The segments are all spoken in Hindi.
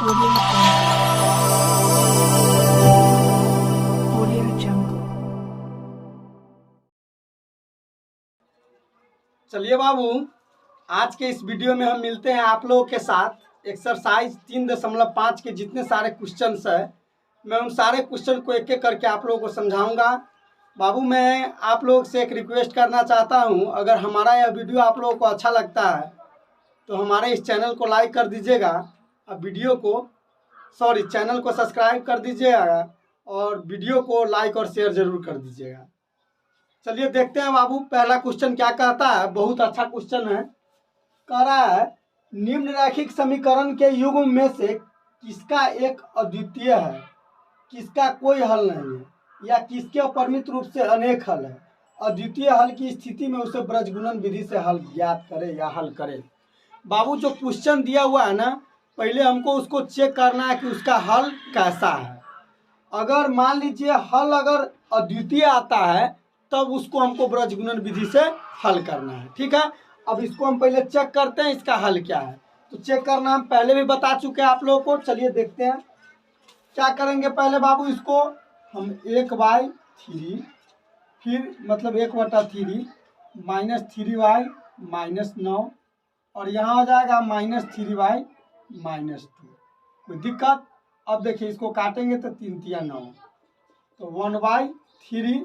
Audio Jungle. चलिए बाबू, आज के इस वीडियो में हम मिलते हैं आप लोगों के साथ एक्सरसाइज 3.5 के जितने सारे क्वेश्चंस है, मैं उन सारे क्वेश्चन को एक एक करके आप लोगों को समझाऊंगा। बाबू, मैं आप लोग से एक रिक्वेस्ट करना चाहता हूं, अगर हमारा यह वीडियो आप लोगों को अच्छा लगता है तो हमारे इस चैनल को लाइक कर दीजिएगा, अब चैनल को सब्सक्राइब कर दीजिएगा और वीडियो को लाइक और शेयर जरूर कर दीजिएगा। चलिए देखते हैं बाबू, पहला क्वेश्चन क्या कहता है। बहुत अच्छा क्वेश्चन है। कह रहा है निम्नलिखित समीकरण के युग्म में से किसका एक अद्वितीय है, किसका कोई हल नहीं है, या किसके अपरिमित रूप से अनेक हल है। अद्वितीय हल की स्थिति में उसे ब्रजगुणन विधि से हल ज्ञात करे या हल करे। बाबू, जो क्वेश्चन दिया हुआ है ना, पहले हमको उसको चेक करना है कि उसका हल कैसा है। अगर मान लीजिए हल अगर अद्वितीय आता है तब उसको हमको ब्रजगुणन विधि से हल करना है। ठीक है, अब इसको हम पहले चेक करते हैं इसका हल क्या है। तो चेक करना हम पहले भी बता चुके हैं आप लोगों को। चलिए देखते हैं क्या करेंगे। पहले बाबू इसको हम 1/3 फिर मतलब 1/3 -3y -9 और यहाँ हो जाएगा -3y -2। कोई दिक्कत? अब देखिए इसको काटेंगे तो 3 तिया 9, तो 1/3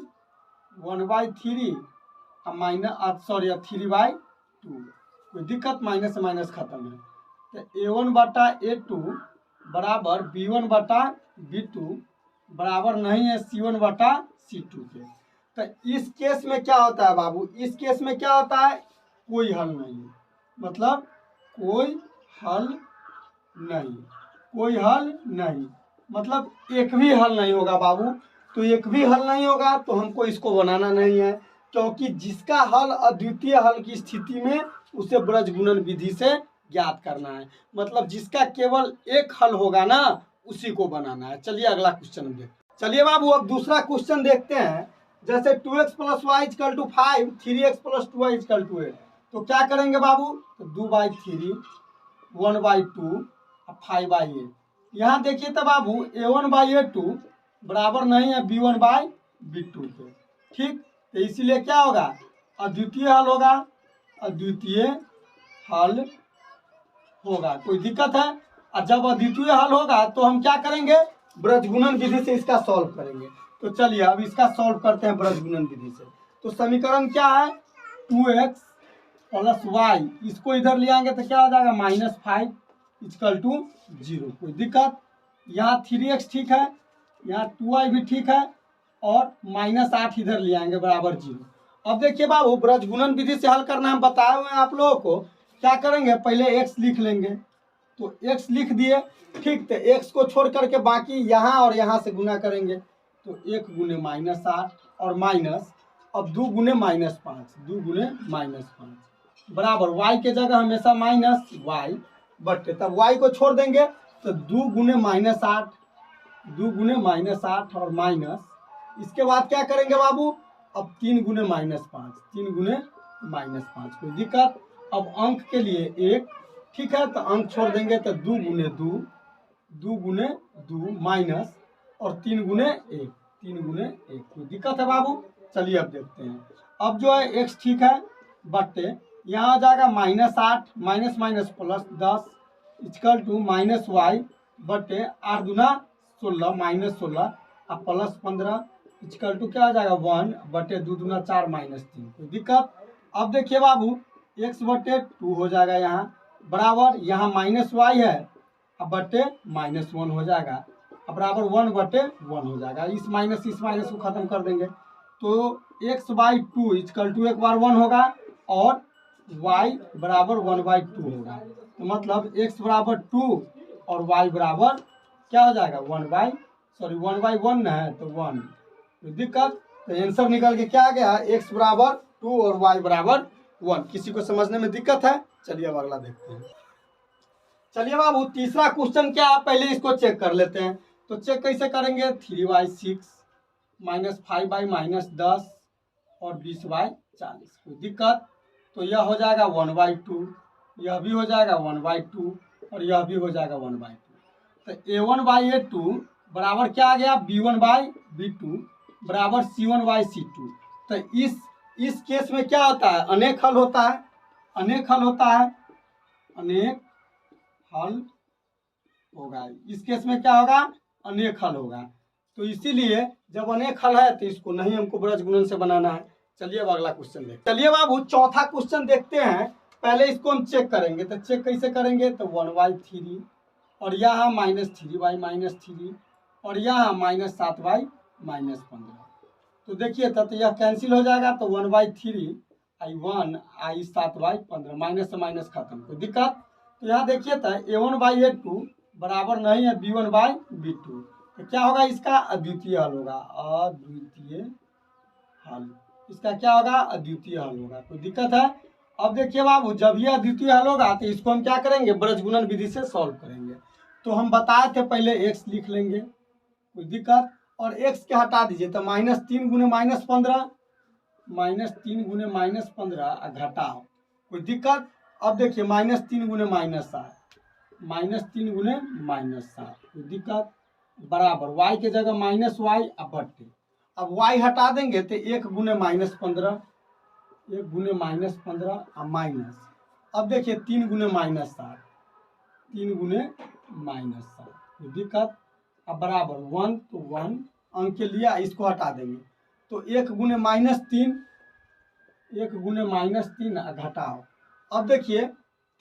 3/2। कोई दिक्कत? माइनस से माइनस खत्म है। तो A1/A2 बराबर B1/B2 बराबर नहीं है C1/C2 के। तो इस केस में क्या होता है बाबू, इस केस में क्या होता है, कोई हल नहीं, मतलब कोई हल नहीं, कोई हल नहीं, मतलब एक भी हल नहीं होगा बाबू। तो एक भी हल नहीं होगा तो हमको इसको बनाना नहीं है, क्योंकि जिसका हल अद्वितीय हल की स्थिति में उसे ब्रजगुणन विधि से ज्ञात करना है, मतलब जिसका केवल एक हल होगा ना उसी को बनाना है। चलिए अगला क्वेश्चन देखते। चलिए बाबू, अब दूसरा क्वेश्चन देखते हैं। जैसे 2x + y = 5, 3x + 2y = 8, तो क्या करेंगे बाबू, तो 2/3 1/2 5/8। यहाँ देखिए तो बाबू A1/A2 बराबर नहीं है B1/B2 के। ठीक, तो इसीलिए क्या होगा, अद्वितीय हल होगा, अद्वितीय हल होगा। कोई दिक्कत है? और जब अद्वितीय हल होगा तो हम क्या करेंगे, ब्रजगुणन विधि से इसका सॉल्व करेंगे। तो चलिए अब इसका सॉल्व करते हैं ब्रजगुणन विधि से। तो समीकरण क्या है, 2x + y, इसको इधर ले आएंगे तो क्या हो जाएगा -5 = 0। कोई दिक्कत? यहाँ 3x ठीक है, यहाँ 2y भी ठीक है और -8 इधर ले आएंगे बराबर 0। अब देखिए बाबू, ब्रजगुणन विधि से हल करना हम बताए हुए हैं आप लोगों को। क्या करेंगे, पहले x लिख लेंगे, तो x लिख दिए। ठीक, तो x को छोड़ करके बाकी यहाँ और यहाँ से गुना करेंगे, तो 1 × -8 और माइनस, अब 2 × -5, 2 × -5 बराबर y के जगह हमेशा -y बटे, तब y को छोड़ देंगे तो 2 × -8, 2 × -8 और माइनस, इसके बाद क्या करेंगे बाबू, अब 3 × -5, 3 × -5। कोई दिक्कत? अब अंक के लिए 1, ठीक है, तो अंक छोड़ देंगे तो 2 × 2, 2 × 2 माइनस और 3 × 1, 3 × 1। कोई दिक्कत है बाबू? चलिए अब देखते हैं। अब जो है x ठीक है बटे, यहाँ आ जाएगा -8 माइनस माइनस प्लस 10 = -y बटे 8 दूना 16 -16 और प्लस 15 = क्या आ जाएगा 1 बटे 2 दूना 4 -3। कोई दिक्कत? अब देखिए बाबू, x/2 हो जाएगा यहाँ बराबर, यहाँ -y है अब बटे -1 हो जाएगा, अब बराबर 1/1 हो जाएगा। इस माइनस को खत्म कर देंगे तो x/2 = 1 बार 1 होगा और y बराबर 1/2 होगा। तो मतलब x बराबर 2 और y बराबर क्या हो जाएगा 1/1 है तो 1। तो दिक्कत? तो आंसर निकल के क्या आ गया, x बराबर 2 और y बराबर 1। किसी को समझने में दिक्कत है? चलिए अब अगला देखते हैं। चलिए बाबू, तीसरा क्वेश्चन क्या है, पहले इसको चेक कर लेते हैं। तो चेक कैसे करेंगे, 3y6 -5y -10 और 20y40। कोई दिक्कत? तो यह हो जाएगा 1/2, यह भी हो जाएगा 1/2 और यह भी हो जाएगा 1/2। तो A1/A2 बराबर क्या आ गया, B1/B2 बराबर C1/C2। तो इस केस में क्या होता है, अनेक हल होता है, अनेक हल होता है, अनेक हल होगा। इस केस में क्या होगा, अनेक हल होगा। तो इसीलिए जब अनेक हल है तो इसको नहीं हमको ब्रज गुणन से बनाना है। चलिए अब अगला क्वेश्चन देखते हैं। चलिए बाबू चौथा क्वेश्चन देखते हैं। पहले इसको हम चेक करेंगे, तो चेक कैसे करेंगे, तो 1/3 और यहाँ -3/-3 और यहाँ -7/-15। तो देखिए तब तो यह कैंसिल हो जाएगा, तो 1/3 I1 I 7/15 माइनस से माइनस खत्म, कोई दिक्कत। तो यहाँ देखिए था A1/A2 बराबर नहीं है B1/B2, तो क्या होगा, इसका अद्वितीय हल होगा, अद्वितीय हल। इसका क्या होगा, अद्वितीय हल होगा, कोई दिक्कत है। अब देखिए बाबू जब ये अद्वितीय हल होगा तो इसको हम क्या करेंगे, ब्रजगुणन विधि से सॉल्व करेंगे। तो हम बताए थे पहले x लिख लेंगे, कोई दिक्कत, और x के हटा दीजिए, तो -3 गुने -15, -3 गुने -15 घटाओ, कोई दिक्कत। अब देखिए -3 गुने -7, -3 गुने -7, कोई दिक्कत, बराबर y के जगह -y अब बट्टे। अब y हटा देंगे तो 1 गुने -15, 1 गुने -15 और माइनस। अब देखिए 3 गुने -7, 3 गुने -7, कोई दिक्कत। अब बराबर 1, तो 1 अंक के लिया, इसको हटा देंगे, तो 1 गुने -3, 1 गुने -3 घटाओ। अब देखिए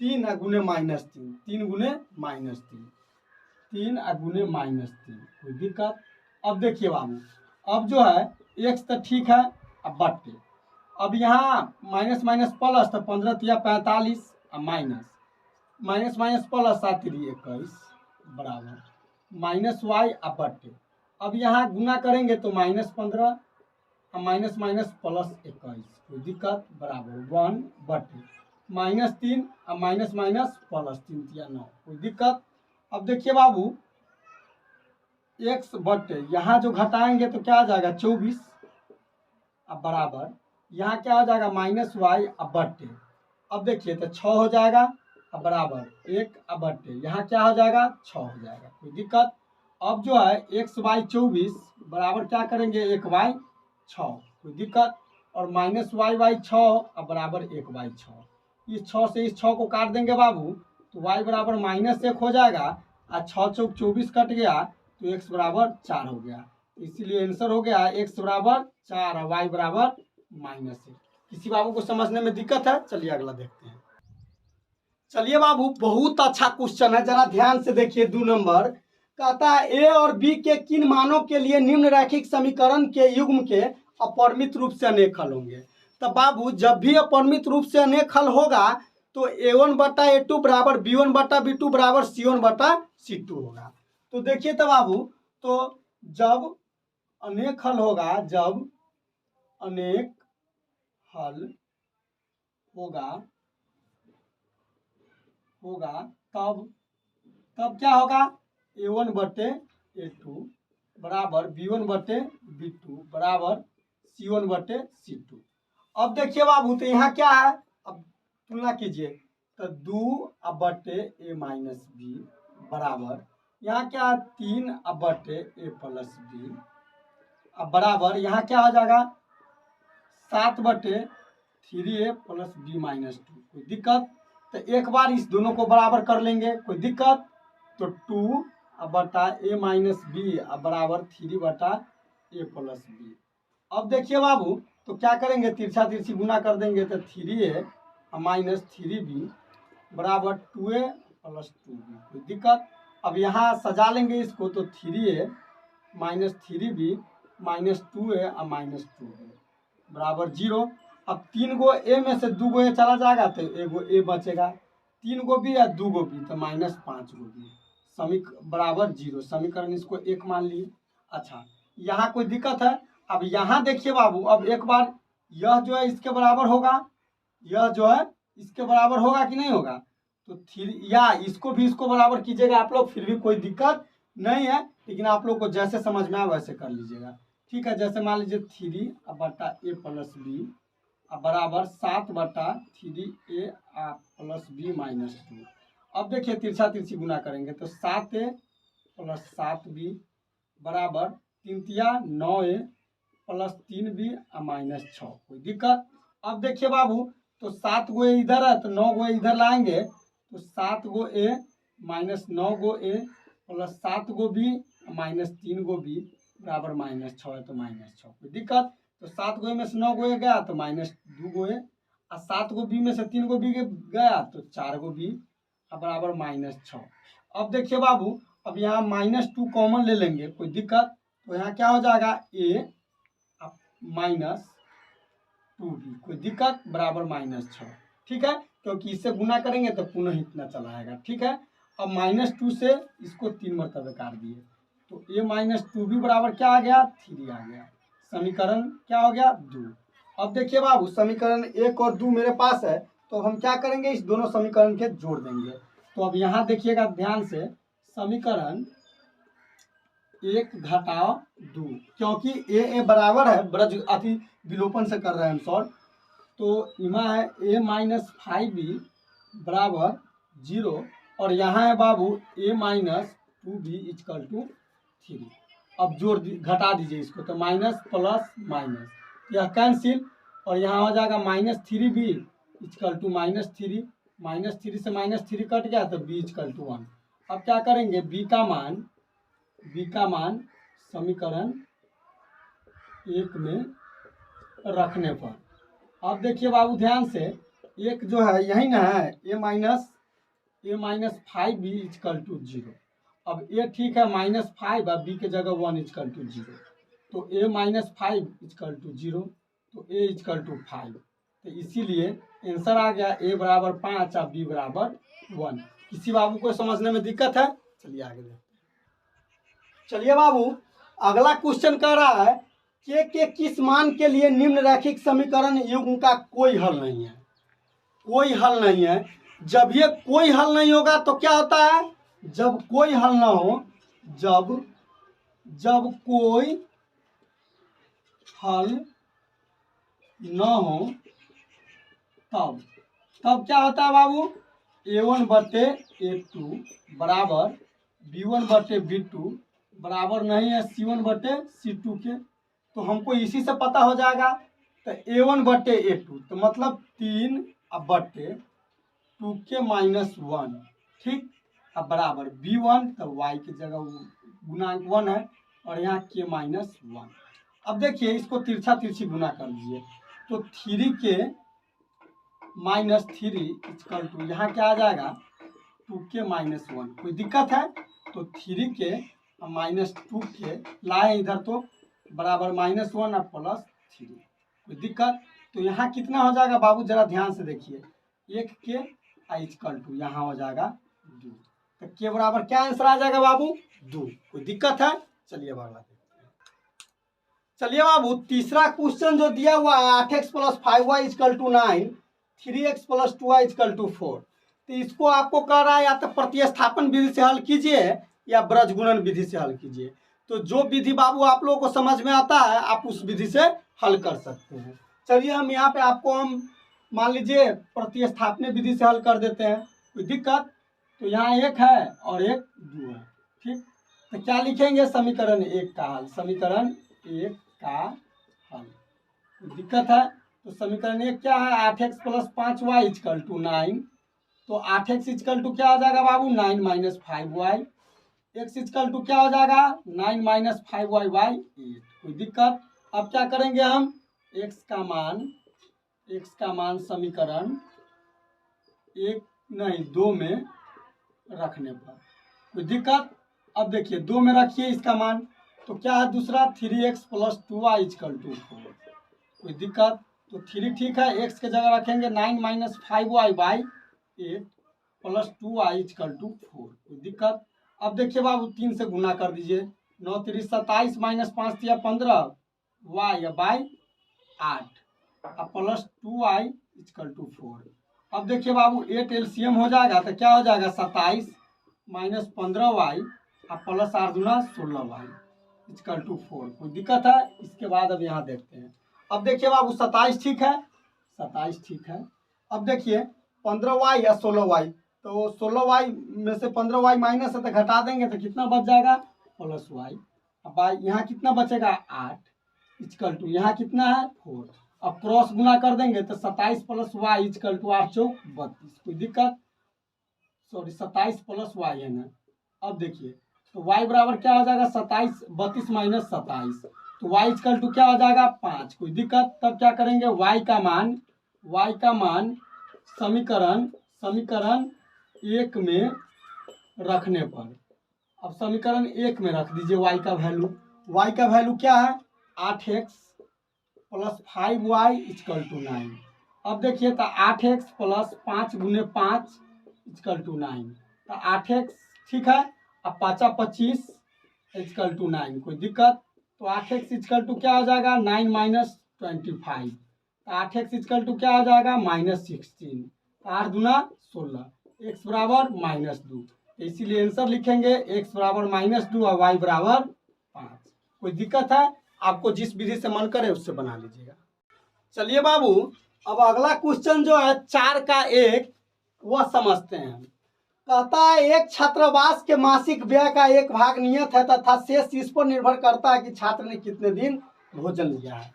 3 गुने -3, 3 गुने -3, 3 गुने -3, कोई दिक्कत। अब देखिए बाबू अब जो है x तो ठीक है, अब बट्टे। अब यहाँ माइनस माइनस प्लस, तो 15 तिया 45 और माइनस, माइनस माइनस प्लस 7 3 21 बराबर -y अब बट्टे। अब यहाँ गुना करेंगे तो -15 और माइनस माइनस प्लस 21, कोई दिक्कत, बराबर 1 बट्टे -3 और माइनस माइनस प्लस 3 तिया 9, कोई दिक्कत। अब देखिए बाबू x बट्टे यहाँ जो घटाएंगे तो क्या आ जाएगा 24, अब बराबर यहाँ क्या हो जाएगा -y अब बट्टे। अब देखिए तो 6 हो जाएगा, अब बराबर 1 अब बट्टे, यहाँ क्या हो जाएगा 6 हो जाएगा, कोई दिक्कत। अब जो है x/24 बराबर क्या करेंगे 1/6, कोई दिक्कत, और -y/6 अब बराबर 1/6। इस 6 से इस 6 को काट देंगे बाबू, तो y बराबर -1 हो जाएगा, और 6 चौक 24 कट गया, तो x बराबर 4 हो गया। इसीलिए आंसर हो गया x बराबर 4 और y बराबर -1। किसी बाबू को समझने में दिक्कत है, चलिए अगला देखते हैं। चलिए बाबू बहुत अच्छा क्वेश्चन है, जरा ध्यान से देखिए। 2 नंबर कहता है a और b के किन मानों के लिए निम्न रैखिक समीकरण के युग्म के अपरिमित रूप से अनेक हल होंगे। तो बाबू जब भी अपरिमित रूप से अनेक हल होगा तो A1/A2 बराबर B1/B2 बराबर C1/C2 होगा। तो देखिए तो बाबू, तो जब अनेक हल होगा, जब अनेक हल होगा तब क्या होगा, A1/A2 बराबर B1/B2 बराबर C1/C2। अब देखिए बाबू तो यहाँ क्या है, अब तुलना कीजिए, तो 2/A-B बराबर यहाँ क्या 3/A+B, अब बराबर यहाँ क्या हो जाएगा 7/3A + B-2, कोई दिक्कत। तो एक बार इस दोनों को बराबर कर लेंगे, कोई दिक्कत। तो 2/A-B बराबर 3/A+B। अब देखिए बाबू तो क्या करेंगे, तिरछा तिरछी गुना कर देंगे, तो 3A - 3B बराबर 2A + 2B, कोई दिक्कत। अब यहाँ सजा लेंगे इसको, तो 3A - 3B - 2A और -2B बराबर 0। अब 3 गो ए में से 2 गो ए चला जाएगा, तो एगो ए बचेगा, 3 गो बी या 2 गो बी, तो -5 गो बी बराबर 0। समीकरण इसको 1 मान लिए। अच्छा यहाँ कोई दिक्कत है। अब यहाँ देखिए बाबू, अब एक बार यह जो है इसके बराबर होगा, यह जो है इसके बराबर होगा कि नहीं होगा, तो 3 या इसको भी इसको बराबर कीजिएगा आप लोग, फिर भी कोई दिक्कत नहीं है, लेकिन आप लोग को जैसे समझ में आए वैसे कर लीजिएगा, ठीक है। जैसे मान लीजिए 3/A+B बराबर 7/3A + B - 2। अब देखिए तिरछा तिरछी गुना करेंगे, तो 7A प्लस 7b बराबर 3 तिया 9a प्लस 3b और माइनस 6। कोई दिक्कत? अब देखिए बाबू, तो 7 गो ए इधर है तो 9 गो इधर लाएंगे, तो 7 गो ए माइनस 9 गो ए प्लस 7 गो बी माइनस 3 गो बी बराबर माइनस 6 है तो माइनस 6। कोई दिक्कत? तो 7 गो ए में से 9 गो ए गया तो माइनस 2 गो ए, और 7 गो बी में से 3 गो बी गया तो 4 गो बी बराबर माइनस 6। अब देखिए बाबू, अब यहाँ -2 कॉमन ले लेंगे। कोई दिक्कत? तो यहाँ क्या हो जाएगा ए माइनस 2b। कोई दिक्कत? बराबर माइनस 6। ठीक है, क्योंकि इससे गुना करेंगे तो पुनः इतना चला आएगा। ठीक है, अब -2 से इसको 3 मरतबे काट दिए तो a माइनस 2b बराबर क्या आ गया? 3 आ गया। समीकरण क्या हो गया? 2। अब देखिए बाबू, समीकरण 1 और 2 मेरे पास है, तो हम क्या करेंगे? इस दोनों समीकरण के जोड़ देंगे। तो अब यहाँ देखिएगा ध्यान से, समीकरण 1 घटाओ 2, क्योंकि ए बराबर है ब्रज अति विलोपन से कर रहे हैं हम सॉल्व, तो इमा है a माइनस 5b बराबर 0 और यहाँ है बाबू a minus 2b equal to 3। अब जोड़ घटा दीजिए इसको, तो माइनस प्लस माइनस यह कैंसिल और यहाँ हो जाएगा -3b इक्वल टू -3, -3 से -3 कट गया तो b इक्वल टू 1। अब क्या करेंगे? b का मान समीकरण 1 में रखने पर, अब देखिए बाबू ध्यान से, एक जो है यही ना है a minus 5b equal to 0। अब a ठीक है -5 और b के जगह 1 इक्वल टू 0, तो a माइनस 5 इक्वल टू 0 तो a इक्वल टू 5। तो इसीलिए आंसर आ गया a बराबर 5 और b बराबर 1। किसी बाबू को समझने में दिक्कत है? चलिए आगे देखते हैं। चलिए बाबू, अगला क्वेश्चन कह रहा है के किस मान के लिए निम्न रैखिक समीकरण युग्म का कोई हल नहीं है। कोई हल नहीं है। जब ये कोई हल नहीं होगा तो क्या होता है? जब कोई हल ना हो, जब कोई हल न हो तब क्या होता है बाबू? a1 बटे a2 बराबर b1 बटे b2 बराबर नहीं है c1 बटे c2 के। तो हमको इसी से पता हो जाएगा। तो a1 बटे a2 तो मतलब 3 बटे 2 के -1, ठीक, अब बराबर b1 तो y की जगह गुणांक 1 है और यहाँ के -1। अब देखिए इसको तिरछा तिरछी गुना कर लीजिए, तो 3 के -3 इक्वल टू यहाँ क्या आ जाएगा? 2 के -1। कोई दिक्कत है? तो 3 के -2 के लाए इधर तो बराबर -1 और +3। कोई दिक्कत? तो यहाँ कितना हो जाएगा बाबू? जरा ध्यान से देखिए, 1 के इक्वल टू यहाँ हो जाएगा 2। तो के बराबर क्या आंसर आ जाएगा बाबू? 2। कोई दिक्कत है? चलिए बाबा देखते हैं। चलिए बाबू, तीसरा क्वेश्चन जो दिया हुआ है 8x + 5y = 9, 3x + 2y = 4, तो इसको आपको कह रहा है या तो प्रतिस्थापन विधि से हल कीजिए या ब्रज गुणन विधि से हल कीजिए। तो जो विधि बाबू आप लोगों को समझ में आता है आप उस विधि से हल कर सकते हैं। चलिए हम यहाँ पे आपको मान लीजिए प्रतिस्थापन विधि से हल कर देते हैं। कोई दिक्कत? तो यहाँ 1 है और 1 2 है, ठीक। तो क्या लिखेंगे? समीकरण 1 का हल। समीकरण 1 का हल। कोई दिक्कत है? तो समीकरण 1 क्या है? 8x + 5y = 9। तो 8x = क्या हो जाएगा बाबू? 9 - 5y। x = क्या हो जाएगा? 9 - 5y/8। कोई दिक्कत? अब क्या करेंगे हम? x का मान समीकरण 1 नहीं 2 में रखने पर। कोई दिक्कत? अब देखिए 2 में रखिए इसका मान, तो क्या है दूसरा? 3x + 2y = 4। कोई दिक्कत? तो 3 ठीक है, x के जगह रखेंगे 9 - 5y/8 + 2y = 4। कोई दिक्कत? अब देखिए बाबू 3 से गुना कर दीजिए, 9 3 27 - 5 3 15 y/8 प्लस 2y = 4। अब देखिए बाबू 8 एलसीएम हो जाएगा तो क्या हो जाएगा? 27 - 15y प्लस 8 दूना 16y = 4। कोई दिक्कत है? इसके बाद अब यहाँ देखते हैं। अब देखिए बाबू 27 ठीक है, 27 ठीक है। अब देखिए 15y या 16y, तो 16y में से 15y माइनस है तो घटा देंगे तो कितना बच जाएगा +y। अब यहाँ कितना बचेगा 8 इक्वल टू यहाँ कितना है 4। अब क्रॉस गुना कर देंगे तो 27 + y इक्वल टू 8 चौक 32। कोई दिक्कत? सॉरी 27 + y है ना। अब देखिए तो y बराबर क्या हो जाएगा 27 32 माइनस 27 तो y इक्वल टू क्या हो जाएगा 5। कोई दिक्कत? तब क्या करेंगे y का मान समीकरण 1 में रखने पर, अब समीकरण 1 में रख दीजिए y का वैल्यू क्या है 8x + 5y = 9। अब देखिए तो 8x + 5 × 5 = 9 तो 8x ठीक है। अब 5 × 25 = 9। कोई दिक्कत? तो 8x = क्या हो जाएगा 9 - 25 तो 8x = क्या हो जाएगा -16 तो 8 दूना 16 x बराबर -2 तो इसीलिए आंसर लिखेंगे x बराबर -2 और y बराबर 5। कोई दिक्कत है? आपको जिस विधि से मन करे उससे बना लीजिएगा। चलिए बाबू अब अगला क्वेश्चन जो है 4 का 1 वह समझते हैं। कहता है एक छात्रावास के मासिक व्यय का 1 भाग नियत है तथा शेष इस पर निर्भर करता है कि छात्र ने कितने दिन भोजन लिया है।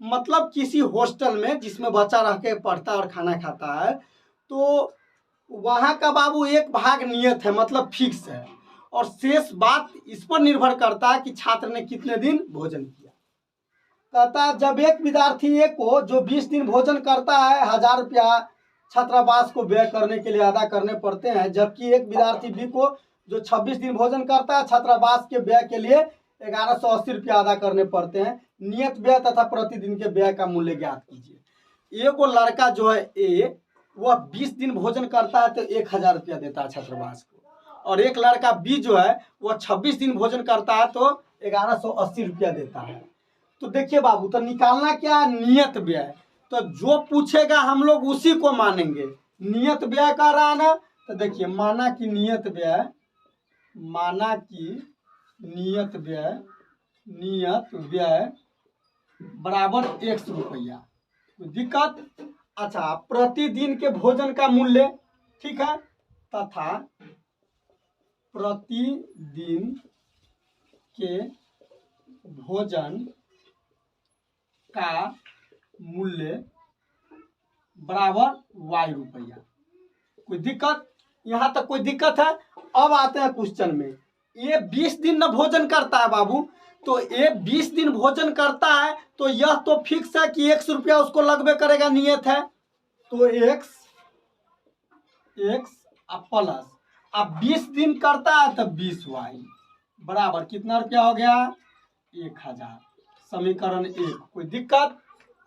मतलब किसी हॉस्टल में जिसमें बच्चा रह के पढ़ता और खाना खाता है तो वहाँ का बाबू 1 भाग नियत है मतलब फिक्स है और शेष बात इस पर निर्भर करता है कि छात्र ने कितने दिन भोजन किया। कहता है जब एक विद्यार्थी ए को जो 20 दिन भोजन करता है 1000 रुपया छात्रावास को व्यय करने के लिए अदा करने पड़ते हैं, जबकि एक विद्यार्थी बी को जो 26 दिन भोजन करता है छात्रावास के व्यय के लिए 1180 रुपया अदा करने पड़ते हैं। नियत व्यय तथा प्रतिदिन के व्यय का मूल्य ज्ञात कीजिए। ए को लड़का जो है ए वह 20 दिन भोजन करता है तो 1000 रुपया देता है छात्रावास को, और एक लड़का बी जो है वह 26 दिन भोजन करता है तो 1180 रुपया देता है। तो देखिए बाबू तो निकालना क्या है नियत व्यय, तो जो पूछेगा हम लोग उसी को मानेंगे। नियत व्यय का रहा ना तो देखिए माना कि नियत व्यय बराबर 100 रुपया। कोई दिक्कत? अच्छा प्रतिदिन के भोजन का मूल्य ठीक है तथा प्रतिदिन के भोजन का मूल्य बराबर y रुपया। कोई दिक्कत? यहाँ तक कोई दिक्कत है? अब आते हैं क्वेश्चन में। ये 20 दिन न भोजन करता है बाबू, तो ये 20 दिन भोजन करता है तो यह तो फिक्स है कि 100 रुपया उसको लगभग करेगा, नियत है। तो x प्लस अब 20 दिन करता है तो 20y बराबर कितना रुपया हो गया 1000। समीकरण 1। कोई दिक्कत?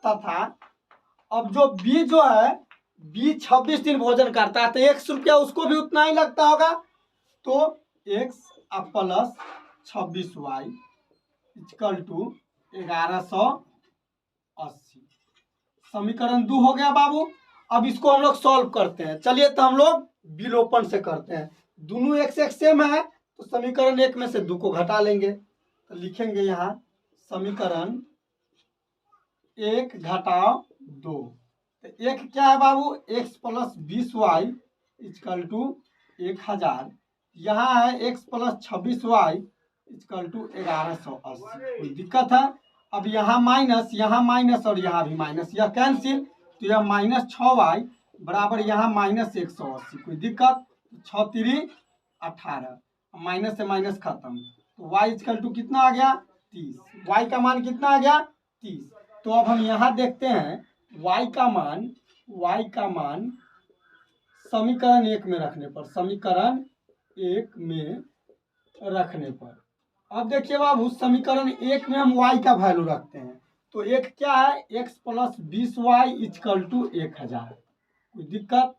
तथा अब जो बी जो है बी 26 दिन भोजन करता है तो 100 रुपया उसको भी उतना ही लगता होगा, तो x प्लस 26y = 1180। समीकरण 2 हो गया बाबू। अब इसको हम लोग सॉल्व करते हैं। चलिए तो हम लोग विलोपन से करते हैं। दोनों x सेम है तो समीकरण 1 में से 2 को घटा लेंगे तो लिखेंगे यहाँ समीकरण 1 घटाओ 2 तो 1 क्या है बाबू x प्लस 20y = 1000। यहाँ है x प्लस 26y = 1180। कोई दिक्कत है? अब यहाँ माइनस और यहाँ भी माइनस, यह कैंसिल तो यह -6y बराबर यहाँ -180। कोई दिक्कत? 6 × 3 = 18, माइनस से माइनस खत्म तो y = कितना आ गया 30। y का मान कितना आ गया 30। तो अब हम यहाँ देखते हैं y का मान समीकरण 1 में रखने पर अब देखिए बाबू समीकरण 1 में हम y का वैल्यू रखते हैं तो एक क्या है x प्लस 20y = 1000। कोई दिक्कत?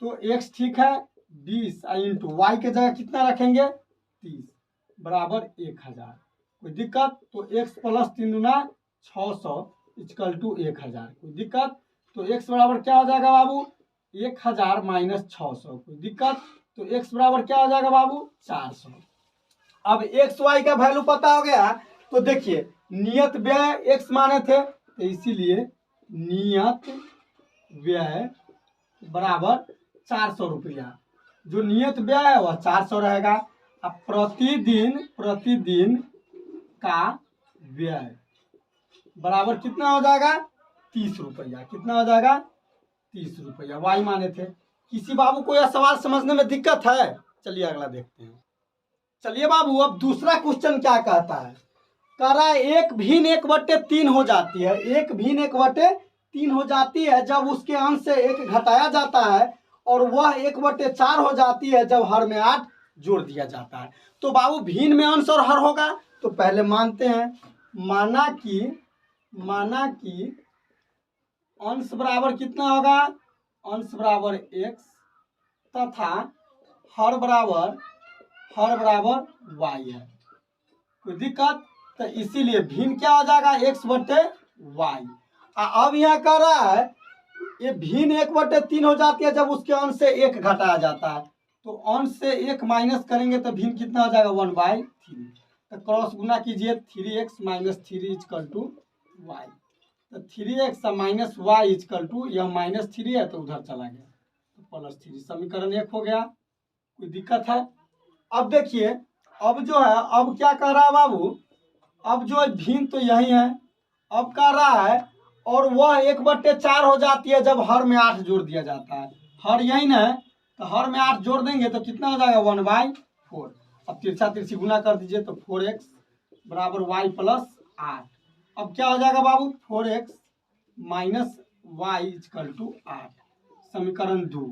तो x ठीक है 20 इंटू y के जगह कितना रखेंगे 30 बराबर 1000। कोई दिक्कत? तो x प्लस 3 दूना 600 = 1000। कोई दिक्कत? तो x बराबर क्या हो जाएगा बाबू 1000 - 600। कोई दिक्कत? तो x बराबर क्या हो जाएगा बाबू 400। अब x y का वैल्यू पता हो गया तो देखिए नियत व्यय x माने थे तो इसीलिए नियत व्यय बराबर 400 रुपया। जो नियत व्यय है वह 400 रहेगा। अब प्रतिदिन का व्यय बराबर कितना हो जाएगा 30 रुपया। कितना हो जाएगा 30 रुपया। वाई माने थे। किसी बाबू को यह सवाल समझने में दिक्कत है? चलिए अगला देखते हैं। चलिए बाबू अब दूसरा क्वेश्चन क्या कहता है। कह रहा है 1/1/3 हो जाती है। 1/1/3 हो जाती है जब उसके अंश से 1 घटाया जाता है, और वह 1/4 हो जाती है जब हर में 8 जोड़ दिया जाता है। तो बाबू भिन्न में अंश और हर होगा, तो पहले मानते हैं। माना कि अंश बराबर कितना होगा, अंश बराबर x तथा हर बराबर y है। कोई दिक्कत? तो इसीलिए भिन्न क्या हो जाएगा x/y। अब यहाँ कह रहा है ये भिन्न 1/3 हो जाती है जब उसके अंश से 1 घटाया जाता है। तो अंश से 1 माइनस करेंगे तो भिन्न कितना हो जाएगा 1/3। तो क्रॉस गुना कीजिए 3x - 3 = y। तो 3x - y = यह -3 है तो उधर चला गया तो +3। समीकरण 1 हो गया। कोई दिक्कत है? अब देखिए अब जो है अब क्या कह रहा है बाबू, अब जो भिन्न तो यही है। अब कह रहा है और वह 1/4 हो जाती है जब हर में 8 जोड़ दिया जाता है। हर यही ना है, तो हर में 8 जोड़ देंगे तो कितना हो जाएगा 1/4। अब तिरछा तिरछी गुना कर दीजिए तो 4x = y + 8। अब क्या हो जाएगा बाबू 4x - y = 8। समीकरण 2।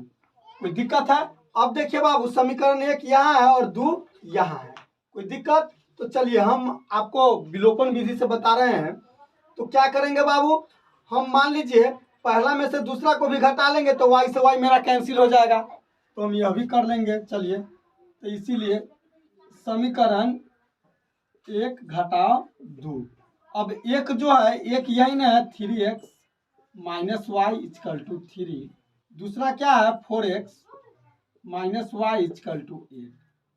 कोई दिक्कत है? अब देखिए बाबू समीकरण 1 यहाँ है और 2 यहाँ है। कोई दिक्कत? तो चलिए हम आपको विलोपन विधि से बता रहे हैं। तो क्या करेंगे बाबू, हम मान लीजिए पहला में से दूसरा को भी घटा लेंगे तो y से y मेरा कैंसिल हो जाएगा। तो हम यह भी कर लेंगे। चलिए तो इसीलिए समीकरण 1 घटाओ 2। अब एक जो है एक यही ना है 3x - y = 3। दूसरा क्या है 4x - y = 8।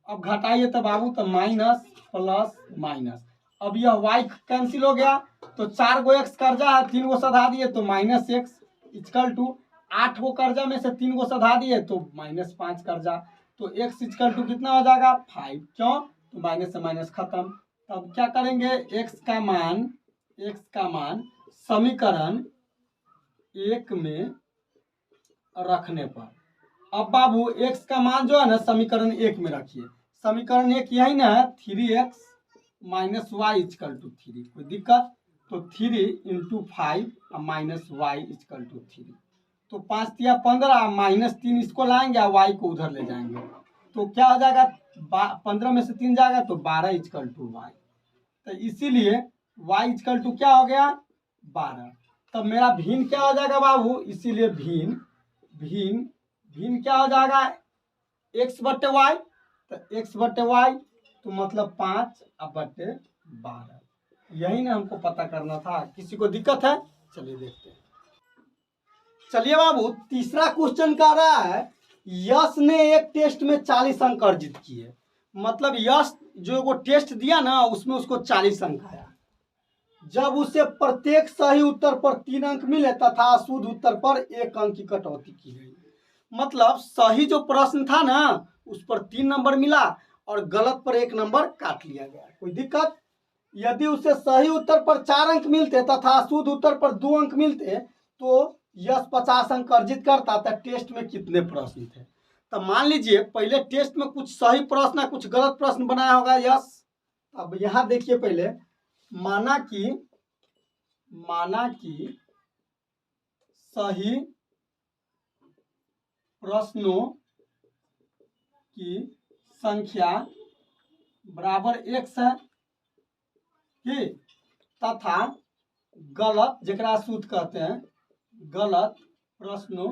अब घटाइए तो बाबू तो माइनस प्लस माइनस। अब यह y कैंसिल हो गया तो 4 गो x कर्जा है 3 गो सधा दिए तो -x = 8 गो कर्जा में से 3 गो सधा दिए तो -5 कर्जा। तो x = कितना हो जाएगा 5। क्यों? तो माइनस से माइनस खत्म। तब क्या करेंगे x का मान समीकरण 1 में रखने पर। अब बाबू x का मान जो है ना समीकरण 1 में रखिए। समीकरण 1 यही ना है 3x - y = 3। कोई दिक्कत? तो 3 × 5 - y = 3। तो 5 × 15 -3 इसको लाएंगे और y को उधर ले जाएंगे तो क्या हो जाएगा 15 में से 3 जाएगा तो 12 = y। तो इसीलिए y = क्या हो गया 12। तब मेरा भिन्न क्या हो जाएगा बाबू, इसीलिए भिन्न क्या हो जाएगा x/y। तो x/y तो मतलब 5/12। यही ना हमको पता करना था। किसी को दिक्कत है? चलिए देखते हैं। चलिए बाबू तीसरा क्वेश्चन कह रहा है यश ने एक टेस्ट में 40 अंक अर्जित किए। मतलब यश जो वो टेस्ट दिया ना उसमें उसको 40 अंक आया। जब उसे प्रत्येक सही उत्तर पर 3 अंक मिले तथा अशुद्ध उत्तर पर 1 अंक की कटौती की गई। मतलब सही जो प्रश्न था ना उस पर 3 नंबर मिला और गलत पर 1 नंबर काट लिया गया। कोई दिक्कत? यदि उसे सही उत्तर पर 4 अंक मिलते तथा अशुद्ध उत्तर पर 2 अंक मिलते तो यश 50 अंक अर्जित करता। था टेस्ट में कितने प्रश्न थे? तो मान लीजिए पहले टेस्ट में कुछ सही प्रश्न कुछ गलत प्रश्न बनाया होगा यश। अब यहाँ देखिए पहले माना कि सही प्रश्नों की संख्या बराबर x है कि तथा गलत जकरा अशुद्ध कहते हैं गलत प्रश्नों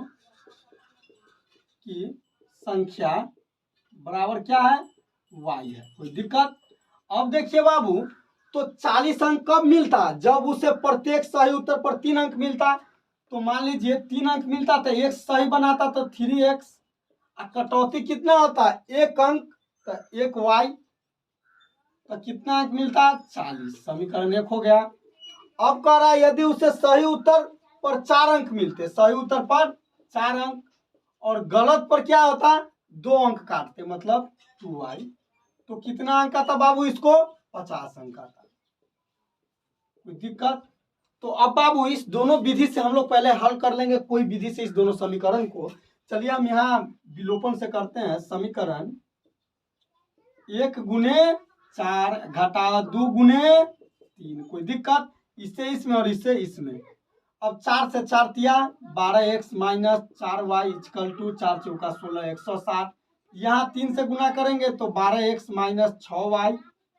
की संख्या बराबर क्या है y है। कोई दिक्कत? अब देखिए बाबू तो 40 अंक कब मिलता? जब उसे प्रत्येक सही उत्तर पर 3 अंक मिलता। तो मान लीजिए 3 अंक मिलता तो x सही बनाता तो 3x। कटौती कितना होता 1 अंक तो 1y। तो कितना अंक मिलता 40। समीकरण 1 हो गया। अब कह रहा है यदि उसे सही उत्तर पर 4 अंक मिलते, सही उत्तर पर 4 अंक और गलत पर क्या होता 2 अंक काटते मतलब 2y। तो कितना अंक आता बाबू इसको? 50 अंक आता। कोई दिक्कत? तो अब बाबू इस दोनों विधि से हम लोग पहले हल कर लेंगे, कोई विधि से इस दोनों समीकरण को। चलिए हम यहाँ विलोपन से करते हैं। समीकरण 1 गुने 4 घटा 2 गुने 3। कोई दिक्कत? इससे इसमें और इससे इसमें। अब 4 से 4 तिया 12x minus 4y equal to 4 चौका 16 160। यहाँ 3 से गुना करेंगे तो 12x minus 6y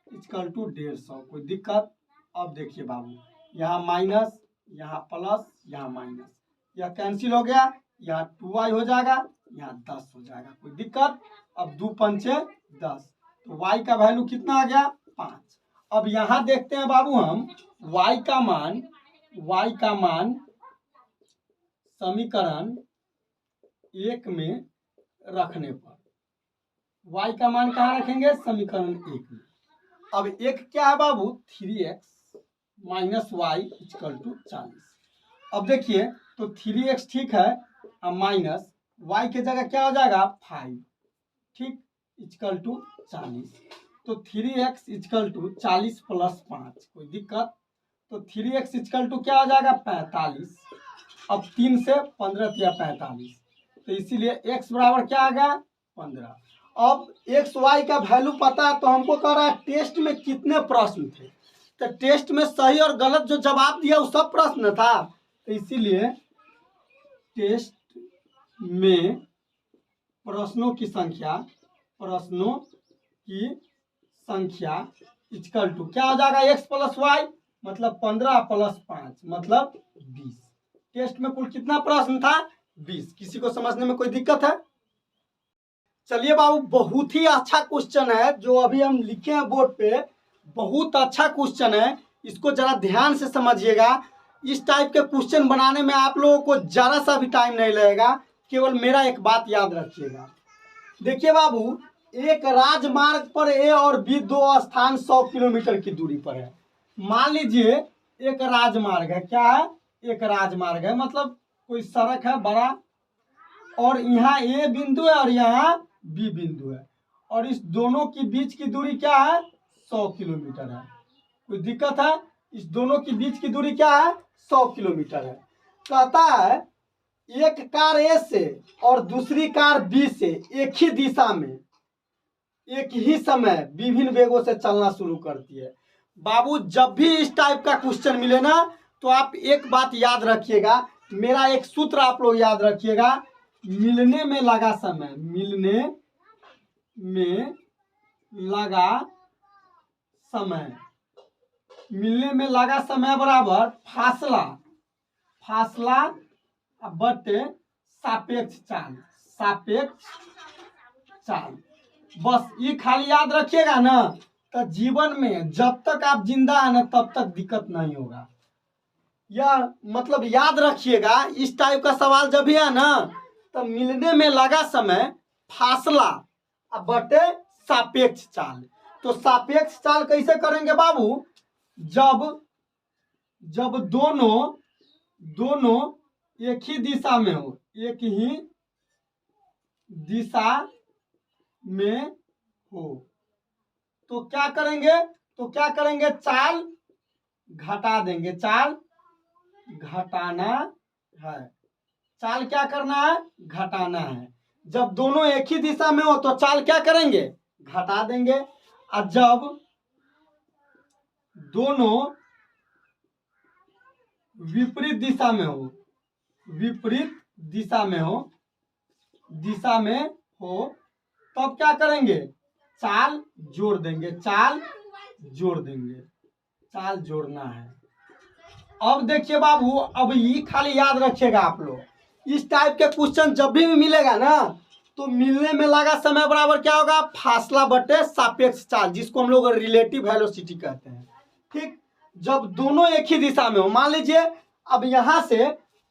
equal to 150। कोई दिक्कत? अब देखिए बाबू, यहाँ माइनस, यहाँ प्लस, यहाँ माइनस, यह कैंसिल हो गया, यहाँ 2y हो जाएगा, यहाँ 10 हो जाएगा। कोई दिक्कत? अब 2 पंचे 10, तो y का वैल्यू कितना आ गया? 5। अब यहाँ देखते हैं बाबू हम y का मान समीकरण 1 में रखने पर y का मान कहाँ रखेंगे? समीकरण 1 में। अब एक क्या है बाबू? 3x minus Y equal to 40। अब देखिए तो 3x ठीक है, अब माइनस y के जगह क्या हो जाएगा? 5, ठीक, इक्वल टू 40। तो 3x इक्वल टू 40 प्लस 5। कोई दिक्कत? तो 3x इक्वल टू क्या हो जाएगा? 45। अब 3 से 15 या 45, तो इसीलिए x बराबर क्या आ गया? 15। अब एक्स वाई का वैल्यू पता है, तो हमको कह रहा है टेस्ट में कितने प्रश्न थे। तो टेस्ट में सही और गलत जो जवाब दिया वो सब प्रश्न था, तो इसीलिए टेस्ट में प्रश्नों की संख्या इक्वल टू क्या हो जाएगा? x प्लस वाई मतलब 15 प्लस 5 मतलब 20। टेस्ट में कुल कितना प्रश्न था? 20। किसी को समझने में कोई दिक्कत है? चलिए बाबू, बहुत ही अच्छा क्वेश्चन है जो अभी हम लिखे हैं बोर्ड पे। बहुत अच्छा क्वेश्चन है, इसको जरा ध्यान से समझिएगा। इस टाइप के क्वेश्चन बनाने में आप लोगों को जरा सा भी टाइम नहीं लगेगा। केवल मेरा एक बात याद रखिएगा। देखिए बाबू, एक राजमार्ग पर ए और बी दो स्थान 100 किलोमीटर की दूरी पर है। मान लीजिए एक राजमार्ग है। क्या है? एक राजमार्ग है, मतलब कोई सड़क है बड़ा, और यहाँ ए बिंदु है और यहाँ बी बिंदु है, और इस दोनों की बीच की दूरी क्या है? 100 किलोमीटर है। कोई दिक्कत है? इस दोनों की बीच की दूरी क्या है? 100 किलोमीटर है। कहता है एक कार ए से और दूसरी कार बी से एक ही दिशा में एक ही समय विभिन्न वेगों से चलना शुरू करती है। बाबू, जब भी इस टाइप का क्वेश्चन मिले ना, तो आप एक बात याद रखिएगा, मेरा एक सूत्र आप लोग याद रखिएगा। मिलने में लगा समय, मिलने में लगा समय, मिलने में लगा समय बराबर फासला बटे सापेक्ष चाल। बस ये खाली याद रखिएगा ना, तो जीवन में जब तक आप जिंदा है ना तब तक दिक्कत नहीं होगा। यह मतलब याद रखिएगा, इस टाइप का सवाल जब भी है ना, तो मिलने में लगा समय फासला बटे सापेक्ष चाल। तो सापेक्ष चाल कैसे करेंगे बाबू? जब दोनों एक ही दिशा में हो, एक ही दिशा में हो, तो क्या करेंगे? चाल घटा देंगे। चाल घटाना है। चाल क्या करना है? घटाना है। जब दोनों एक ही दिशा में हो तो चाल क्या करेंगे? घटा देंगे। और जब दोनों विपरीत दिशा तब क्या करेंगे? चाल जोड़ देंगे। चाल जोड़ना है। अब देखिए बाबू, अब ये खाली याद रखिएगा आप लोग, इस टाइप के क्वेश्चन जब भी मिलेगा ना, तो मिलने में लगा समय बराबर क्या होगा? फासला बटे सापेक्ष चाल, जिसको हम लोग रिलेटिव वेलोसिटी कहते हैं। ठीक, जब दोनों एक ही दिशा में हो, मान लीजिए अब यहाँ से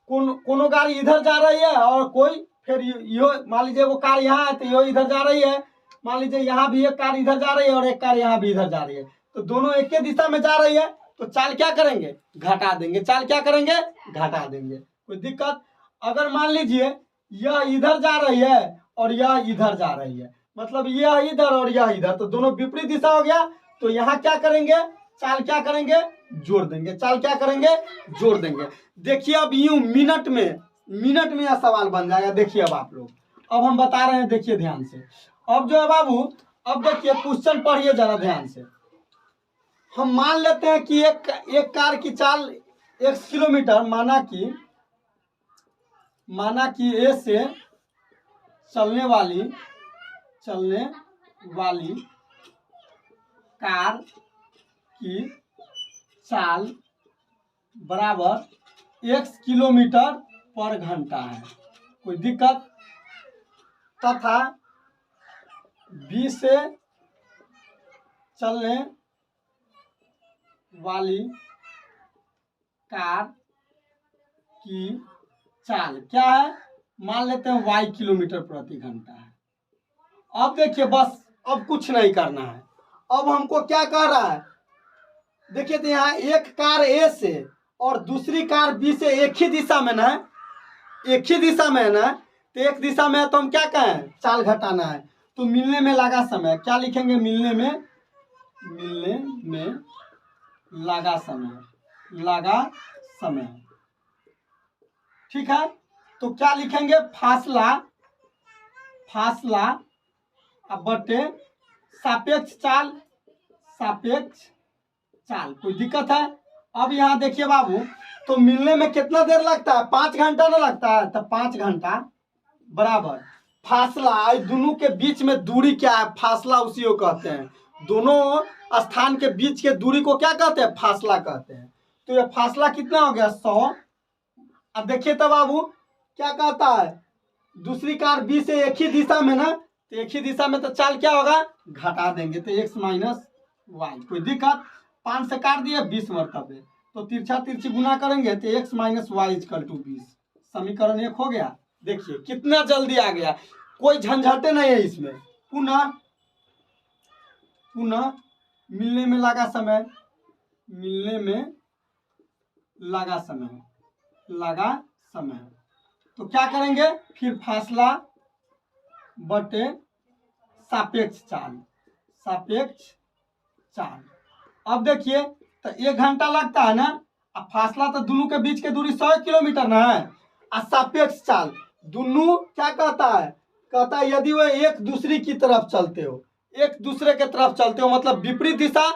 कोनो गाड़ी इधर जा रही है और कोई फिर यो, मान लीजिए वो कार यहाँ है तो यो इधर जा रही है। मान लीजिए यहाँ भी एक कार इधर जा रही है और एक कार यहाँ भी इधर जा रही है, तो दोनों एक ही दिशा में जा रही है, तो चाल क्या करेंगे? घटा देंगे। चाल क्या करेंगे? घटा देंगे। कोई दिक्कत? अगर मान लीजिए यह इधर जा रही है और यह इधर जा रही है, मतलब यह इधर और यह इधर, तो दोनों विपरीत दिशा हो गया। तो यहाँ क्या करेंगे, चाल क्या करेंगे, जोड़ देंगे। चाल क्या करेंगे, जोड़ देंगे। देखिए अब यूं मिनट में यह सवाल बन जाएगा। देखिए अब आप लोग, अब हम बता रहे हैं, देखिए ध्यान से। अब जो है बाबू, अब देखिए क्वेश्चन पढ़िए जरा ध्यान से। हम मान लेते हैं कि एक कार की चाल 1 किलोमीटर, माना कि ए से चलने वाली कार की चाल बराबर x किलोमीटर पर घंटा है, कोई दिक्कत। तथा B से चलने वाली कार की चाल क्या है, मान लेते हैं y किलोमीटर प्रति घंटा है। अब देखिए बस, अब कुछ नहीं करना है। अब हमको क्या कह रहा है, देखिए तो यहाँ एक कार A से और दूसरी कार B से एक ही दिशा में ना, एक ही दिशा में है ना, तो एक दिशा में है तो हम क्या कहें, चाल घटाना है। तो मिलने में लगा समय क्या लिखेंगे, मिलने में लगा समय, ठीक है। तो क्या लिखेंगे, फासला अब बटे सापेक्ष चाल, कोई दिक्कत है। अब यहाँ देखिए बाबू, तो मिलने में कितना देर लगता है, 5 घंटा ना लगता है, तो 5 घंटा बराबर फासला, दोनों के बीच में दूरी क्या है, फासला उसी को कहते हैं। दोनों स्थान के बीच के दूरी को क्या कहते हैं, फासला कहते हैं। तो ये फासला कितना हो गया, 100। अब देखिए तो बाबू क्या कहता है, दूसरी कार बी से एक ही दिशा में ना, तो एक ही दिशा में तो चाल क्या होगा, घटा देंगे, तो x माइनस वाई, कोई दिक्कत। 5 से काट दिए 20 मरतबे, तो तिरछा तिरछी गुना करेंगे तो x minus Y equal to 20। समीकरण 1 हो गया। देखिए कितना जल्दी आ गया, कोई झंझटे नहीं है इसमें। पुनः मिलने में लगा समय, तो क्या करेंगे, फिर फासला बटे सापेक्ष चाल। अब देखिए तो 1 घंटा लगता है ना, अब फासला तो दोनों के बीच के दूरी 100 किलोमीटर ना है, और सापेक्ष चाल दोनों क्या कहता है यदि वह एक दूसरे की तरफ चलते हो, मतलब विपरीत दिशा,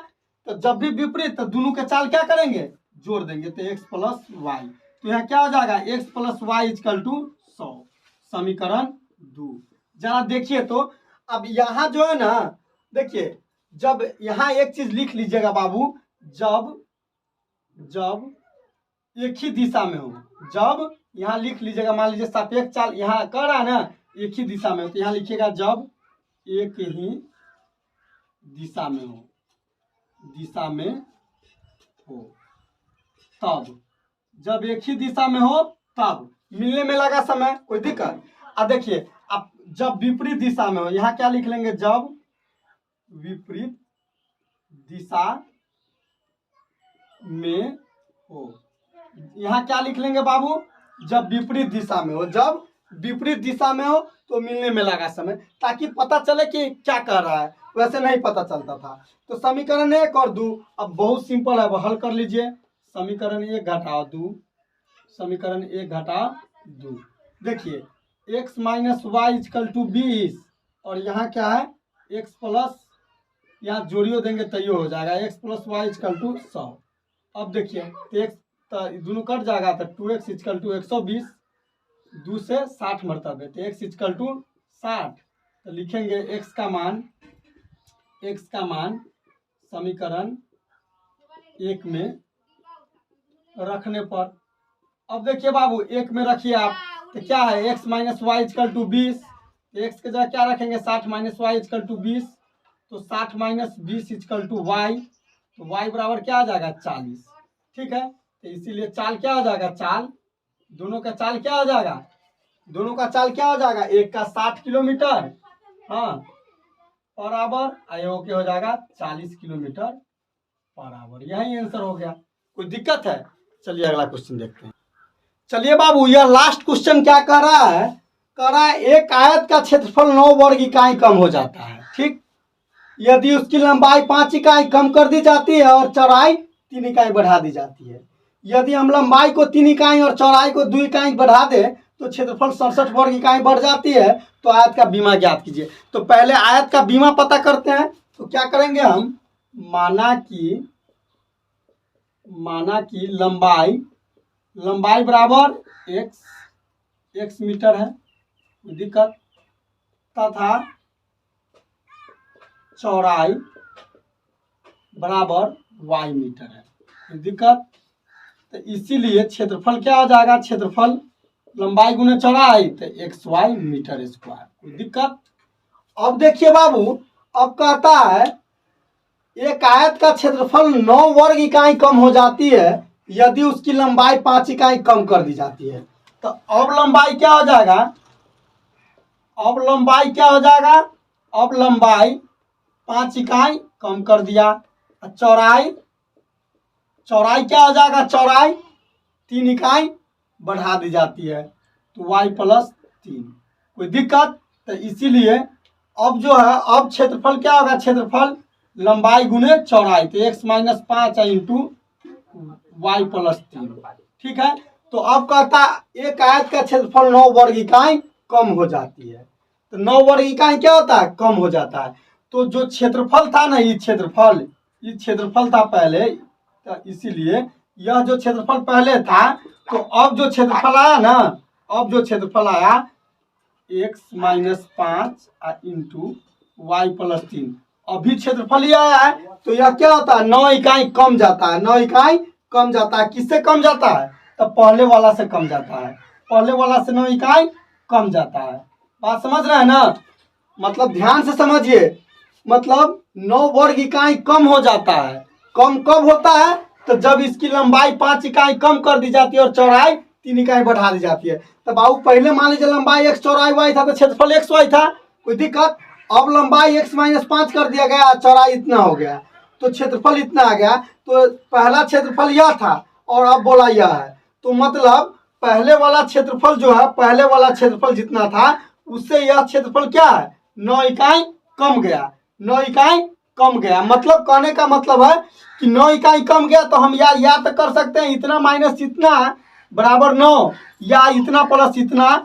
तो जब भी विपरीत तो दोनों के चाल क्या करेंगे, जोड़ देंगे, तो x प्लस वाई। तो यहाँ क्या हो जाएगा, x plus Y equal to 100, समीकरण 2। जरा देखिए तो अब यहाँ जो है ना, देखिए जब यहाँ एक चीज लिख लीजिएगा बाबू, जब एक ही दिशा में हो, जब यहाँ लिख लीजिएगा, मान लीजिए सापेक्ष चाल यहाँ कर रहा है ना, एक ही दिशा में हो, तो यहाँ लिखिएगा जब एक ही दिशा में हो तब, जब एक ही दिशा में हो तब मिलने में लगा समय, कोई दिक्कत। अब देखिए अब जब विपरीत दिशा में हो, यहाँ क्या लिख लेंगे, जब विपरीत दिशा में हो, यहाँ क्या लिख लेंगे बाबू, जब विपरीत दिशा में हो, तो मिलने में लगा समय, ताकि पता चले कि क्या कर रहा है, वैसे नहीं पता चलता था। तो समीकरण 1 और 2 अब बहुत सिंपल है, हल कर लीजिए। समीकरण 1 घटाओ 2, देखिए x minus Y equal to 20, और यहाँ क्या है, x प्लस, यहाँ जोड़ियो देंगे तैयो हो जाएगा, x plus Y equal to 100। अब देखिए तो x दोनों कट जाएगा, तो 2x इक्वल टू 120, 2 से 60 मरतबे, तो x इक्वल टू 60। तो लिखेंगे x का मान समीकरण 1 में रखने पर, अब देखिए बाबू 1 में रखिए आप, तो क्या है, x minus Y equal to 20, X के जगह क्या रखेंगे, 60 माइनस वाई इक्वल टू 20, तो 60 माइनस 20 इक्वल टू वाई, तो वाई बराबर क्या आ जाएगा, 40। ठीक है, तो इसीलिए चाल क्या हो जाएगा, दोनों का चाल क्या हो जाएगा, एक का 60 किलोमीटर हाँ बराबर, आयो के हो जाएगा 40 किलोमीटर बराबर। यही आंसर हो गया, कोई दिक्कत है। चलिए अगला क्वेश्चन देखते हैं। चलिए बाबू, यह लास्ट क्वेश्चन क्या कह रहा है, कह रहा है एक आयत का क्षेत्रफल 9 वर्ग इकाई कम हो जाता है। ठीक, यदि उसकी लंबाई 5 इकाई कम कर दी जाती है और चौड़ाई 3 इकाई बढ़ा दी जाती है। यदि हम लंबाई को 3 इकाई और चौड़ाई को 2 इकाई बढ़ा दे तो क्षेत्रफल 67 वर्ग इकाई बढ़ जाती है। तो आयत का बीमा ज्ञात कीजिए। तो पहले आयत का बीमा पता करते हैं। तो क्या करेंगे हम, माना कि लंबाई बराबर x मीटर है, दिक्कत, तथा चौड़ाई बराबर y मीटर है, दिक्कत। तो इसीलिए क्षेत्रफल क्या हो जाएगा, क्षेत्रफल लंबाई गुने चौड़ाई तो xy मीटर स्क्वायर, कोई दिक्कत। अब देखिए बाबू, अब कहता है एक आयत का क्षेत्रफल 9 वर्ग इकाई कम हो जाती है यदि उसकी लंबाई 5 इकाई कम कर दी जाती है। तो अब लंबाई क्या हो जाएगा, अब लंबाई 5 इकाई कम कर दिया। चौड़ाई क्या हो जाएगा, चौड़ाई 3 इकाई बढ़ा दी जाती है तो y+3, कोई दिक्कत। तो इसीलिए अब जो है, अब क्षेत्रफल क्या होगा, क्षेत्रफल लंबाई गुने चौड़ाई तो x - 5 इंटू y+3, ठीक है। तो अब कहता एक आयत का क्षेत्रफल 9 वर्ग इकाई कम हो जाती है। तो 9 वर्ग इकाई क्या होता है, कम हो जाता है। तो जो क्षेत्रफल था ना, ये क्षेत्रफल था पहले, तो इसीलिए यह जो क्षेत्रफल पहले था, तो अब जो क्षेत्रफल आया ना, अब जो क्षेत्रफल आया x - 5 इंटू y+3, अभी क्षेत्रफल ये आया है। तो यह क्या होता है, 9 इकाई कम जाता है, 9 इकाई कम जाता है। किससे कम जाता है, तो पहले वाला से कम जाता है, पहले वाला से 9 इकाई कम जाता है। बात समझ रहे हैं ना, मतलब ध्यान से समझिए, मतलब 9 वर्ग इकाई कम हो जाता है। कम कब होता है, तो जब इसकी लंबाई 5 इकाई कम कर दी जाती है और चौड़ाई 3 इकाई बढ़ा दी जाती है। तो बाबू पहले मान लीजिए लंबाई x चौड़ाई y था तो क्षेत्रफल xy था, कोई दिक्कत। अब लंबाई x - 5 कर दिया गया, चौड़ाई इतना हो गया तो क्षेत्रफल इतना आ गया। तो पहला क्षेत्रफल यह था और अब बोला यह है। तो मतलब पहले वाला क्षेत्रफल जो है, पहले वाला क्षेत्रफल जितना था उससे यह क्षेत्रफल क्या है, 9 इकाई कम गया, 9 इकाई कम गया। मतलब कहने का मतलब है कि 9 इकाई कम गया। तो हम या तो कर सकते हैं इतना माइनस इतना बराबर 9, या इतना प्लस इतना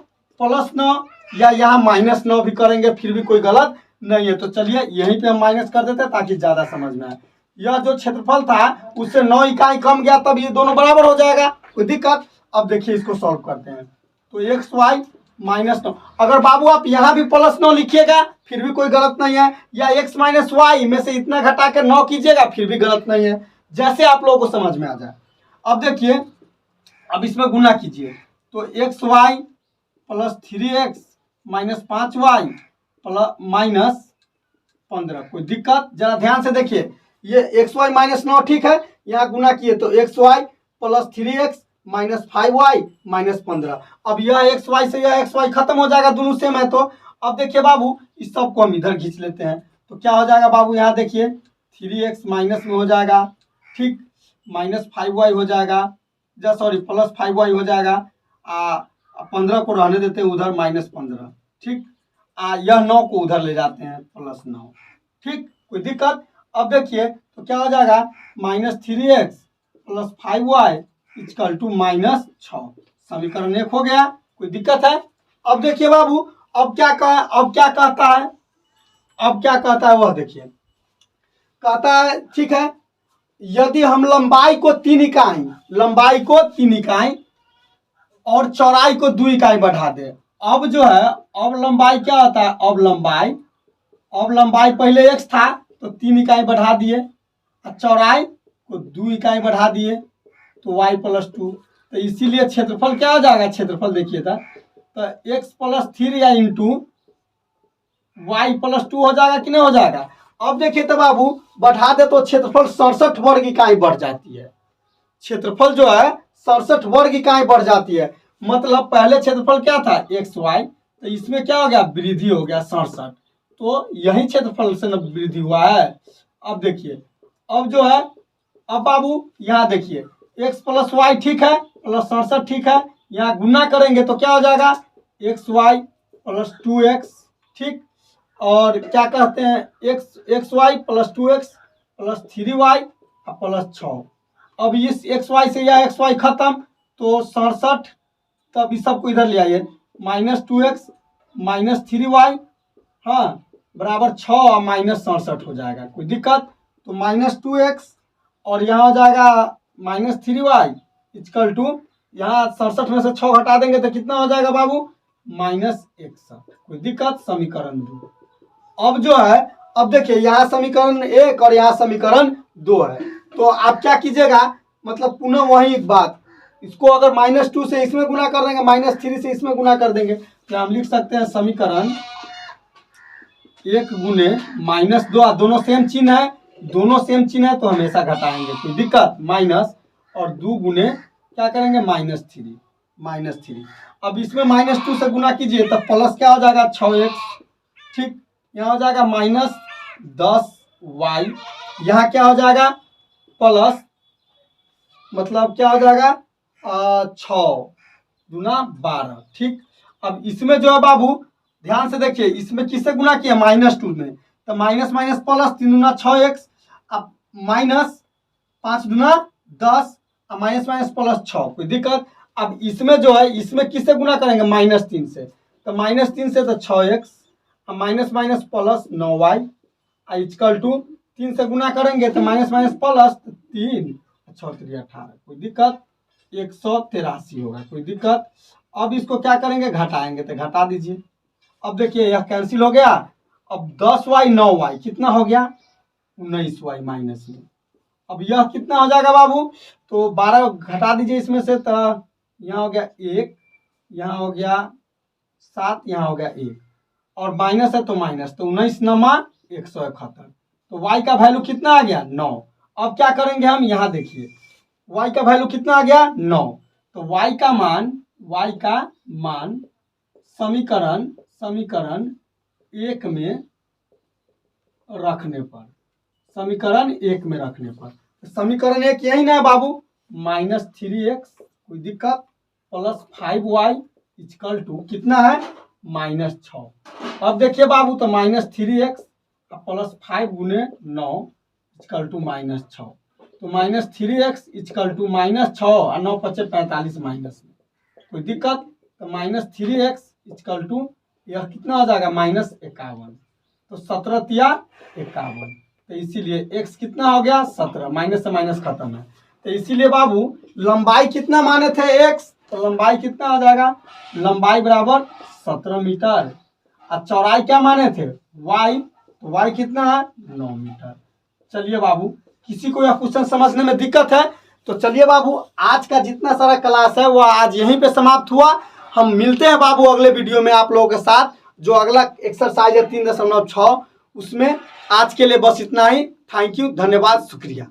प्लस 9, या यहाँ -9 भी करेंगे फिर भी कोई गलत नहीं है। तो चलिए यहीं पे हम माइनस कर देते हैं ताकि ज्यादा समझ में आए। यह जो क्षेत्रफल था उससे 9 इकाई कम गया, तब ये दोनों बराबर हो जाएगा, कोई दिक्कत। अब देखिए इसको सॉल्व करते हैं। तो xy - 9, अगर बाबू आप यहाँ भी +9 लिखिएगा फिर भी कोई गलत नहीं है, या x - y में से इतना घटा के 9 कीजिएगा फिर भी गलत नहीं है, जैसे आप लोगों को समझ में आ जाए। अब देखिए, अब इसमें गुना कीजिए तो xy + 3x - 5y -15, कोई दिक्कत। जरा ध्यान से देखिए, ये xy - 9 ठीक है, यहाँ गुना किए तो xy + 3x - 5y -15। अब यह xy से यह xy खत्म हो जाएगा, दोनों सेम है। तो अब देखिए बाबू, इस सब को हम इधर खींच लेते हैं। तो क्या हो जाएगा बाबू, यहाँ देखिए 3x माइनस में हो जाएगा, ठीक, -5y हो जाएगा, सॉरी +5y हो जाएगा। 15 को रहने देते हैं उधर, -15, ठीक। यह 9 को उधर ले जाते हैं +9, ठीक, कोई दिक्कत। अब देखिए तो क्या हो जाएगा, -3x + 5y = -6, समीकरण 1 हो गया, कोई दिक्कत है। अब देखिए बाबू, अब क्या कहता है वह देखिए, कहता है ठीक है, यदि हम लंबाई को 3 इकाई और चौड़ाई को 2 इकाई बढ़ा दे। अब जो है, अब लंबाई क्या होता है, अब लंबाई पहले x था तो 3 इकाई बढ़ा दिए, चौड़ाई को 2 इकाई बढ़ा दिए तो y+2। तो इसीलिए क्षेत्रफल क्या हो जाएगा, क्षेत्रफल देखिए था तो x+3 या इंटू y+2 हो जाएगा कि नहीं हो जाएगा। अब देखिए तो बाबू बढ़ा दे तो क्षेत्रफल 67 वर्ग इकाई बढ़ जाती है, क्षेत्रफल जो है 67 वर्ग इकाई बढ़ जाती है। मतलब पहले क्षेत्रफल क्या था xy, तो इसमें क्या हो गया, वृद्धि हो गया 67, तो यही क्षेत्रफल से न वृद्धि हुआ है। अब देखिए, अब जो है, अब बाबू यहाँ देखिए x + y ठीक है, +67 ठीक है, यहाँ गुना करेंगे तो क्या हो जाएगा, xy प्लस 2x, ठीक। और क्या कहते हैं X Y plus 2x plus 3y plus 6। अब इस xy से यह xy खत्म तो 67, तब इस सबको इधर ले आइए, -2x माइनस 3y, हाँ, बराबर 6 और माइनस 67 हो जाएगा। कोई दिक्कत? तो -2x और यहाँ हो जाएगा -3y इक्वल टू, यहाँ 67 में से 6 हटा देंगे तो कितना हो जाएगा बाबू? -61। कोई दिक्कत? समीकरण 2। अब जो है, अब देखिए यहाँ समीकरण 1 और यहाँ समीकरण 2 है, तो आप क्या कीजिएगा, मतलब पुनः वही बात, इसको अगर -2 से इसमें गुना कर देंगे, -3 से इसमें गुना कर देंगे, तो हम लिख सकते हैं समीकरण 1 गुने -2, दोनों सेम चिन्ह है, दोनों सेम चिन्ह है तो हमेशा घटाएंगे, कोई दिक्कत? माइनस और 2 गुने क्या करेंगे? -3। अब इसमें -2 से गुना कीजिए तब प्लस क्या हो जाएगा? 6x, ठीक। यहाँ हो जाएगा -10y, यहाँ क्या हो जाएगा? प्लस, मतलब क्या हो जाएगा? 6 दूना 12, ठीक। अब इसमें जो है बाबू ध्यान से देखिए, इसमें किससे गुना किया? -2 में, तो माइनस माइनस प्लस, 3 दूना 6x, अब माइनस 5 दूना 10, माइनस माइनस प्लस 6। कोई दिक्कत? अब इसमें जो है, इसमें किससे गुना करेंगे? -3 से, तो -3 से तो 6x, minus minus plus 9y equal to 3 से गुना करेंगे तो माइनस माइनस प्लस 3, 6 3 18। कोई दिक्कत? 183 होगा। कोई दिक्कत? अब इसको क्या करेंगे? घटाएंगे, तो घटा दीजिए। अब देखिए यह कैंसिल हो गया। अब 10y 9y कितना हो गया? 19y माइनस में। अब यह कितना हो जाएगा बाबू? तो 12 घटा दीजिए इसमें से, तो यहाँ हो गया 1, यहाँ हो गया 7, यहाँ हो गया 1, और माइनस है तो माइनस, तो 19 नमा 171। तो y का वैल्यू कितना आ गया? 9। अब क्या करेंगे हम? यहाँ देखिए y का वैल्यू कितना आ गया? 9। तो y का मान समीकरण 1 में रखने पर, समीकरण 1 में रखने पर, समीकरण 1 यही ना है बाबू? -3x, कोई दिक्कत? प्लस 5y इक्वल टू कितना है? -6। अब देखिए बाबू, तो -3x प्लस 5 गुने 9 इक्वल टू -6, तो -3x इक्वल टू -6 और 9 5 45 माइनस में। कोई दिक्कत? तो -3x इक्वल टू यह कितना हो जाएगा? -51। तो 17 तिया 51, तो इसीलिए x कितना हो गया? 17, माइनस से माइनस खत्म है। तो इसीलिए बाबू लंबाई कितना माने थे? x, तो लंबाई कितना हो जाएगा? लंबाई बराबर 17 मीटर। और चौड़ाई क्या माने थे? y, तो y कितना है? 9 मीटर। चलिए बाबू, किसी को यह क्वेश्चन समझने में दिक्कत है तो चलिए बाबू, आज का जितना सारा क्लास है वह आज यहीं पे समाप्त हुआ। हम मिलते हैं बाबू अगले वीडियो में आप लोगों के साथ, जो अगला एक्सरसाइज है 3.6 उसमें। आज के लिए बस इतना ही। थैंक यू, धन्यवाद, शुक्रिया।